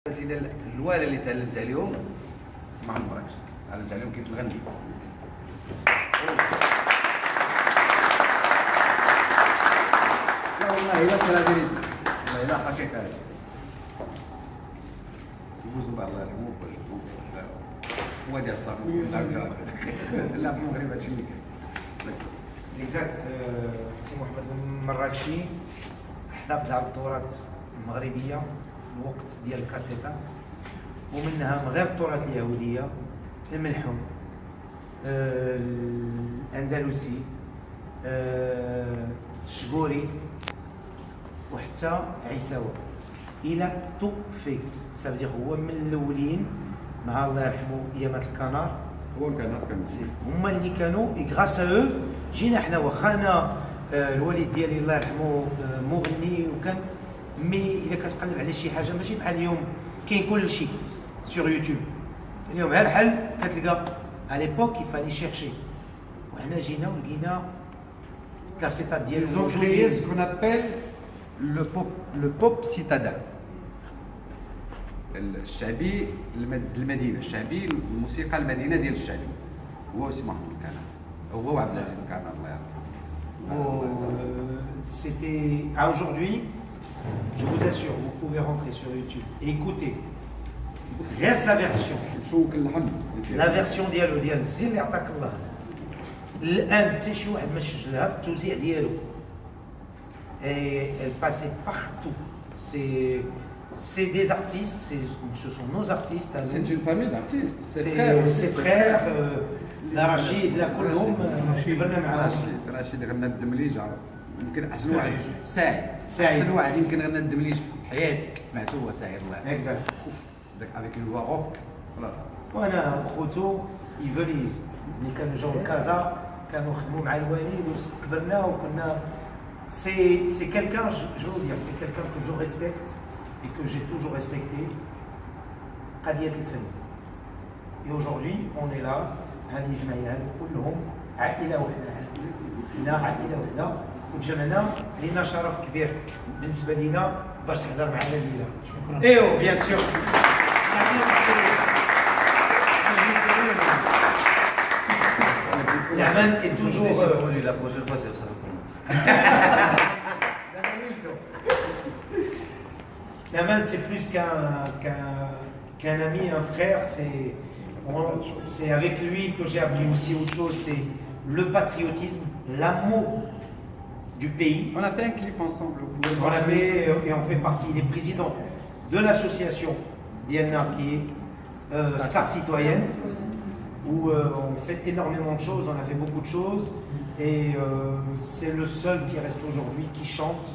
ديال الوالد اللي تعلمت عليهم ما عمركش تعلمت عليهم كيف نغني. لا والله الا سي لا فيريتي، والله الا حقيقه. يجوزوا بعض الله يرحمه هو ديال الصافي لا في المغرب هادشي اللي كاين. اكزاكت. السي محمد المراكشي حضر على التراث المغربيه في الوقت ديال الكاسيتات، ومنها غير التراث اليهوديه، الملحون، الاندلسي، الشقوري، وحتى عيساوي الى تو في سافدير هو من الاولين مع الله يرحمه ايامات الكنار. هو الكنار كان هما اللي كانوا غراس ا جينا حنا واخا انا الوالد ديالي الله يرحمه مغني وكان مي الا كتقلب على شي حاجه ماشي بحال اليوم كاين كل شيء سور يوتيوب. اليوم غير الحل كتلقى على ليبوك يفالي شيرشي، وحنا جينا ولقينا كاسيتات ديال Ils ont créé ce qu'on appelle le pop citadin. الشعبي المدينه، الشعبي الموسيقى المدينه ديال الشعبي هو سي محمد الكنار، هو وعبد العزيز الكنار الله يرحمه. C'était à aujourd'hui, je vous assure, vous pouvez rentrer sur YouTube et écouter. Reste la version. نشوك اللحم. La version ديال الزين اللي عطاك الله. الان حتى شي واحد ما سجلها في التوزيع ديالو. Et elle passait partout. C'est des artistes, ce sont nos artistes. C'est une famille d'artistes. Ses frères, رشيد لا كلهم كبرنا معاهم. رشيد غنى الدمليج يمكن احسن واحد سعيد سعيد احسن واحد يمكن غنى الدمليج في حياتي سمعته هو سعيد الله يرحمه. اكزاكت. داك افيك اون فوا روك. وانا خوتو يفوليز ملي كانوا جاو لكازا كانوا خدموا مع الوالد وكبرنا وكنا c'est quelqu'un, je vais vous dire, c'est quelqu'un que je respecte et que j'ai toujours respecté. قضية الفن. Et aujourd'hui on est là هذه الجمعية كلهم عائلة واحدة، حنا عائلة واحدة وتجمعنا، لينا شرف كبير بالنسبة لينا باش تحضر معنا الليلة. ايوا بيان سور. Naman est toujours. La prochaine fois, c'est ça. Naman, c'est plus qu'un ami, un frère. C'est avec lui que j'ai appris aussi autre chose. C'est le patriotisme, l'amour du pays. On a fait un clip ensemble. On a fait et on fait partie des présidents de l'association Diana qui est Star Citoyenne, où on fait énormément de choses, on a fait beaucoup de choses, et c'est le seul qui reste aujourd'hui qui chante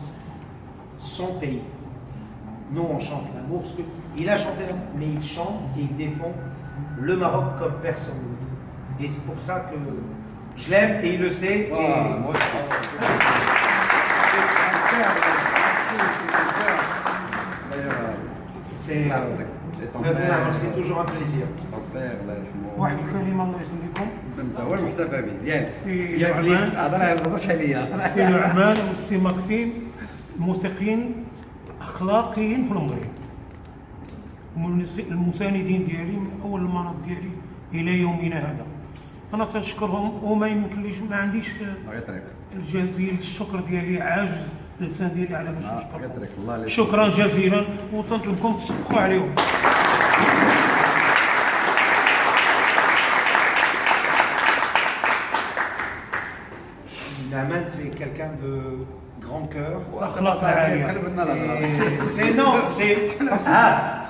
son pays. Nous on chante l'amour, parce qu'il a chanté l'amour, mais il chante et il défend le Maroc comme personne d'autre. Et c'est pour ça que je l'aime et il le sait. Moi aussi. C'est toujours un plaisir. واحد الكلمة الله يخليكم. انت هو المحتفى به ياك في ياك اللي نعمان. هضر ما يهضرش عليا. في نعمان والسي ماكسيم موسيقيين اخلاقيين في المغرب، المساندين ديالي من اول المناط ديالي الى يومنا هذا. انا تنشكرهم وما يمكنليش، ما عنديش غيطريق الجزيل الشكر ديالي، عاجز اللسان ديالي على باش غيطريق الله نشكرهم. شكرا جزيلا وتنطلبكم تصبحوا عليهم. Naman, c'est quelqu'un de grand cœur.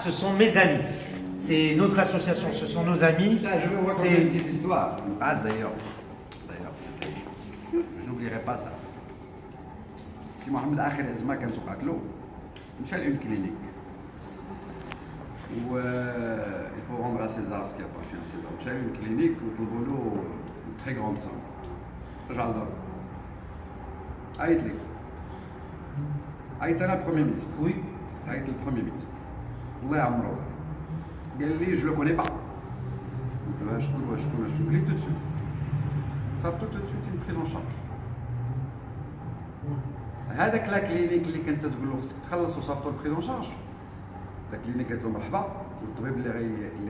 Ce sont mes amis. C'est notre association, ce sont nos amis. Je vais vous raconter une petite histoire. Ah d'ailleurs, je n'oublierai pas ça. Si Mohamed آخر أزمة كانت وقعت له مشى لأون كلينيك. و il faut rendre à César ce qui appartient à César. مشى لأون كلينيك وطلبوا له une très grande somme. رجع لدارو. عيط لي. عيط أنا البروميير مينيستر. Oui. عيط للبروميير مينيستر. الله يعمره. قال لي je le connais pas. قلت له شكون قال لي tout de suite. صافي tout de suite une prise en charge. هذاك لا كلينيك اللي كنت تقول له خصك تخلص وصافطو البريز اون شارج ذاك اللي قالت له مرحبا والطبيب اللي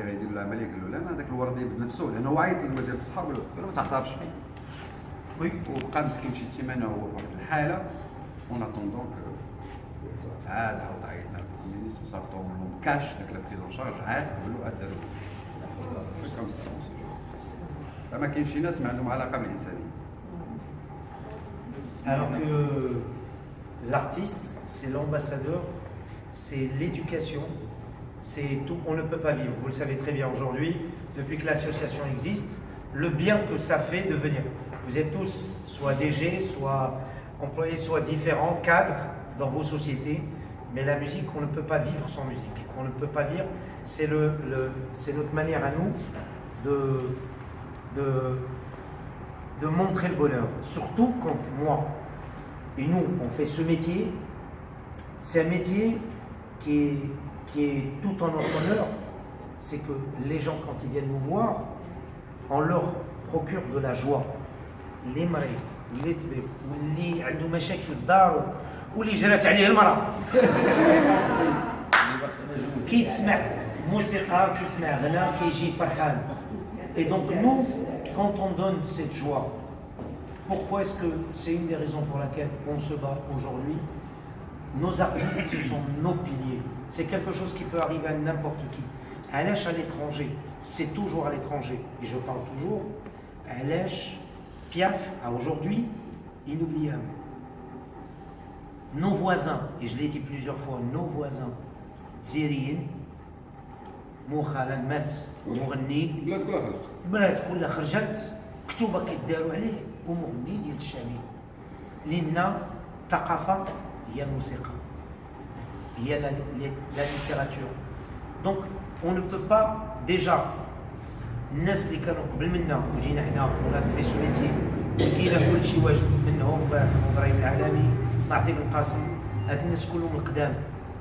غيدير له العمليه قال له لا انا ذاك الورد بنفسه لانه هو عيط للوزير الصحه وقال له ما تعترفش فيه. وي وبقى مسكين شي سيمانه هو في واحد الحاله اون اتوندون عاد عيطنا للكومينيست وصيفطوا لهم كاش داك لا بريزون شارج عاد قبلوا داروا فما كاين شي ناس ما عندهم علاقه بالانسانيه. Alors que l'artiste, c'est l'ambassadeur, c'est l'éducation, c'est tout. On ne peut pas vivre, vous le savez très bien aujourd'hui, depuis que l'association existe, le bien que ça fait de venir. Vous êtes tous soit DG, soit employés, soit différents, cadres dans vos sociétés, mais la musique, on ne peut pas vivre sans musique. On ne peut pas vivre, c'est notre manière à nous de montrer le bonheur. Surtout quand moi et nous, on fait ce métier, c'est un métier qui est tout en notre honneur. C'est que les gens, quand ils viennent nous voir, on leur procure de la joie. Les مريض واللي طبيب واللي عنده مشاكل في الدار واللي جرات عليه المرأة كيتسمع موسيقى كيسمع غناء كيجي فرحان. Et donc nous, quand on donne cette joie, pourquoi est-ce que c'est une des raisons pour laquelle on se bat aujourd'hui? Nos artistes, ce sont nos piliers. C'est quelque chose qui peut arriver à n'importe qui. Alash à l'étranger, c'est toujours à l'étranger. Et je parle toujours, Alash, Piaf, à aujourd'hui, inoubliable. Nos voisins, et je l'ai dit plusieurs fois, nos voisins, Zérien, Moukhalan Metz, مغني البلاد كلها خرجت كتوبه كيداروا عليه ومغني ديال الشامي لان الثقافه هي الموسيقى هي la littérature. Donc on ne peut pas déjà الناس اللي كانوا قبل منا وجينا حنا ولا في سو ميتي كاين كل شيء واجد منهم الله يرحمه ابراهيم العالمي نعطي بن القاسم هاد الناس كلهم القدام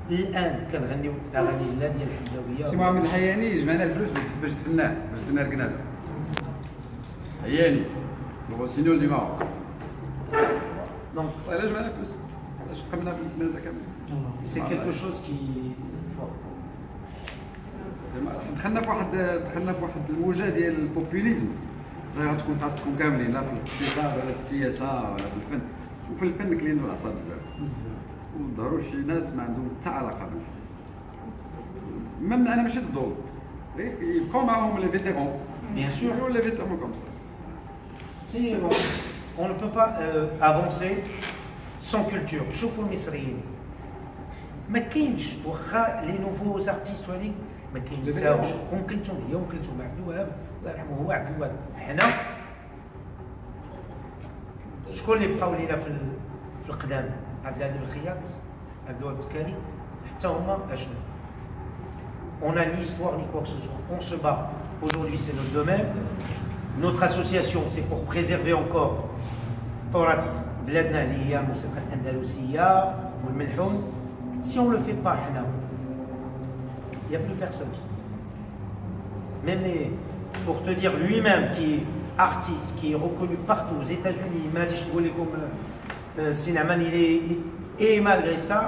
الان كنغنيو اغاني لا ديال الحمداويه. سي محمد الحياني جمعنا الفلوس باش دفناه ركناده. حياني الغوسينيول دي ماروك. دونك علاش جمعنا الفلوس؟ علاش قمنا بالمازا كامل. سي كيلكو شوز كي دخلنا في واحد الموجه ديال البوبوليزم. غتكون خاصكم كاملين لا في الاقتصاد ولا في السياسه ولا في الفن. وفي الفن كاين الاعصاب بزاف. وظهروا شي ناس ما عندهم حتى علاقه بالفن. même انا ماشي ضدهم غير يبقاو معاهم لي فيتيرون. Bien sûr. Les vêtements comme ça. On ne peut pas avancer sans culture. شوفوا المصريين ما كاينش واخا لي نوفوز ارتيست هذيك ما كينساوش ام كلثوم هي ام كلثوم عبد الوهاب الله يرحمه هو عبد الوهاب. حنا شكون اللي بقاو لينا في القدام؟ عبد العزيز الخياط عبد الوهاب التكالي حتى هما اشنو. On n'a ni histoire ni quoi que ce soit. On se bat. Aujourd'hui, c'est notre domaine. Notre association, c'est pour préserver encore Torat Bladna Liya, Moussika Andalousia, ou le Melhoun. Si on ne le fait pas, il n'y a plus personne. Même pour te dire, lui-même, qui est artiste, qui est reconnu partout, aux États-Unis, Madish comme Sinaman, et malgré ça,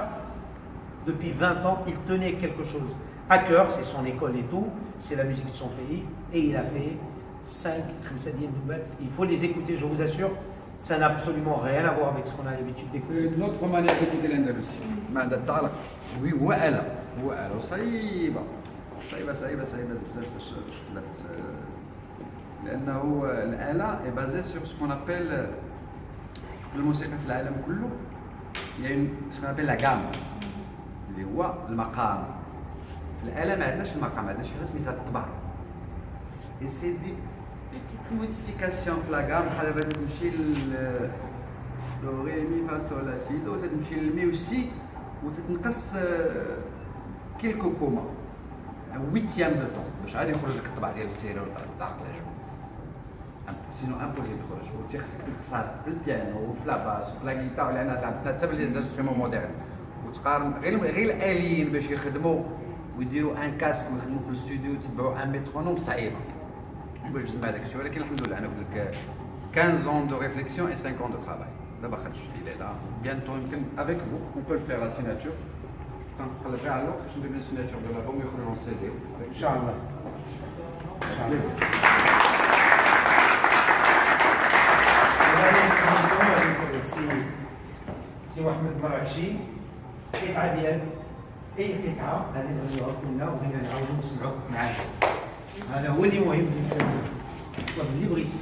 depuis 20 ans, il tenait quelque chose à cœur, c'est son école et tout, c'est la musique de son pays, et il a fait 5 Khamsadiyen Noubat. Il faut les écouter, je vous assure, ça n'a absolument rien à voir avec ce qu'on a l'habitude d'écouter. Une autre manière d'écouter l'Andalousie, ما عندها تعلق oui هو آلة وصعيبة بزاف باش قدرت لأنه الآلة est basée sur ce qu'on appelle الموسيقى في العالم كله يعني ce qu'on appelle la gamme اللي هو المقام. الآلة ما عندناش المقام، ما عندناش حاجة سميتها الطبع. Et c'est des petites modifications في لا غام بحال دابا تمشي دو ري مي فا سول لا سي دو تمشي للمي والسي وتتنقص كيلكو كوما ويتيام دو طون باش عاد يخرج لك الطبع ديال الستيريو والطاق لاجو. سينو امبوسيبل يخرج وتيخصك تقصاد في البيانو وفي لا باس وفي لا غيتار لان حتى باللي زانسترومون موديرن وتقارن غير الاليين باش يخدموا ويديروا ان كاسك ويخدموا في الاستوديو يتبعوا ان ميترونوم صعيبه باش تجمع داك الشيء. ولكن الحمد لله انا قلت لك 15 ans de réflexion et 5 ans de travail. دابا خرج il est là bientôt يمكن avec vous on peut le faire la signature تنقلب على الوقت باش ندير السيناتور ديال الالبوم يخرجوا السي دي ان شاء الله. سي محمد مراكشي، قطعه ديال اي قطعه غادي نغنيوها كلنا وبغينا نعاودو نسمعوك معانا. هذا هو اللي مهم بالنسبه لنا. طلب اللي بغيتي.